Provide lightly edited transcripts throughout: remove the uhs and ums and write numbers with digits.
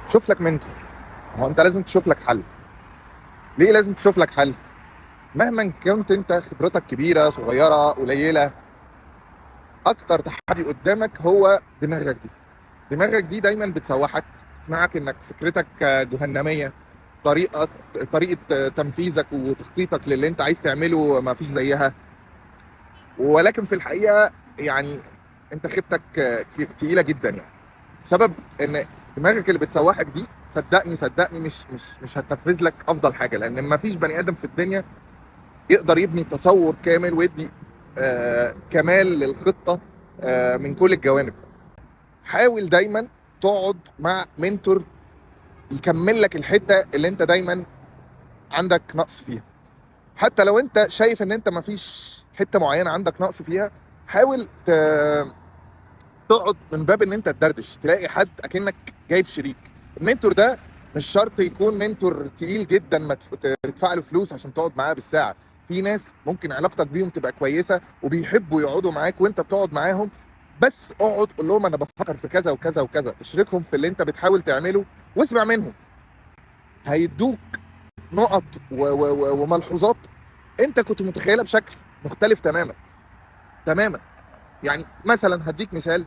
شوف لك منتور. هو انت لازم تشوف لك حل. ليه لازم تشوف لك حل؟ مهما كنت انت خبرتك كبيره صغيره قليله، اكتر تحدي قدامك هو دماغك دي. دماغك دي دايما بتسوحك، تقنعك انك فكرتك جهنميه. طريقه طريقه تنفيذك وتخطيطك للي انت عايز تعمله ما فيش زيها. ولكن في الحقيقه يعني انت خيبتك تقيله جدا يعني. بسبب ان دماغك اللي بتسوحك دي، صدقني مش هتنفذ لك افضل حاجه، لان ما فيش بني ادم في الدنيا يقدر يبني تصور كامل ويدي كمال للخطه من كل الجوانب. حاول دايما تقعد مع منتور يكمل لك الحته اللي انت دايما عندك نقص فيها. حتى لو انت شايف ان انت ما فيش حته معينه عندك نقص فيها، حاول تقعد من باب ان انت تدردش، تلاقي حد اكنك جايب شريك. المنتور ده مش شرط يكون منتور تقيل جدا ما تدفع له فلوس عشان تقعد معاه بالساعه. في ناس ممكن علاقتك بيهم تبقى كويسه وبيحبوا يقعدوا معاك وانت بتقعد معاهم، بس اقعد قول لهم انا بفكر في كذا وكذا وكذا، اشركهم في اللي انت بتحاول تعمله واسمع منهم. هيدوك نقط وملحوظات انت كنت متخيلها بشكل مختلف تماما تماما. يعني مثلا هديك مثال.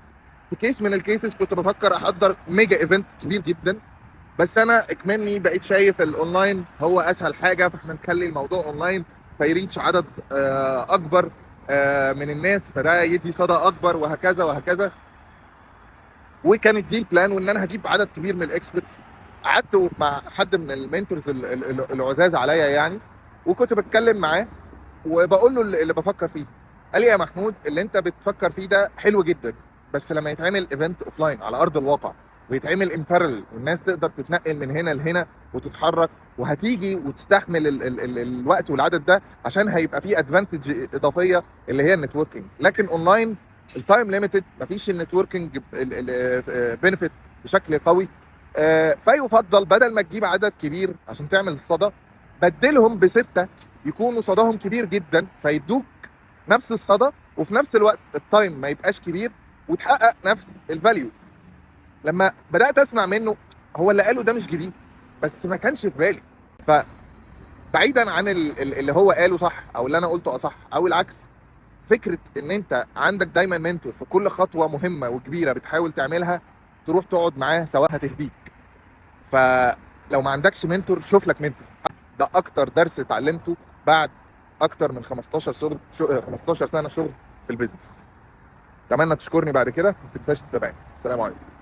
في كيس من الكيسز كنت بفكر احضر ميجا ايفنت كبير جدا، بس انا اكمني بقيت شايف الاونلاين هو اسهل حاجه، فاحنا نخلي الموضوع اونلاين فيريتش عدد اكبر من الناس، فده يدي صدى اكبر وهكذا وهكذا. وكانت دي البلان، وان انا هجيب عدد كبير من الاكسبرتس. قعدت مع حد من المنتورز العزاز عليا يعني، وكنت بتكلم معاه وبقول له اللي بفكر فيه. قال لي يا محمود، اللي انت بتفكر فيه ده حلو جدا، بس لما يتعمل ايفنت اوف لاين على ارض الواقع ويتعمل ان بارل والناس تقدر تتنقل من هنا لهنا وتتحرك وهتيجي وتستحمل الوقت والعدد ده، عشان هيبقى فيه ادفانتج اضافيه اللي هي النتوركينج. لكن اونلاين التايم ليميتد، مفيش النتوركينج بنفيت بشكل قوي. فيفضل بدل ما تجيب عدد كبير عشان تعمل الصدى، بدلهم بستة يكونوا صداهم كبير جدا فيدوك نفس الصدى، وفي نفس الوقت التايم ما يبقاش كبير وتحقق نفس الفاليو. لما بدات اسمع منه، هو اللي قاله ده مش جديد بس ما كانش في بالي. فبعيدا عن اللي هو قاله صح او اللي انا قلته اصح او العكس، فكره ان انت عندك دايما منتور في كل خطوه مهمه وكبيره بتحاول تعملها، تروح تقعد معاه سواء هتهديك. فلو ما عندكش منتور، شوف لك منتور. ده اكتر درس اتعلمته بعد اكتر من 15 سنه شغل في البيزنس. اتمنى تشكرني بعد كده، ما تنساش تتابعني. السلام عليكم.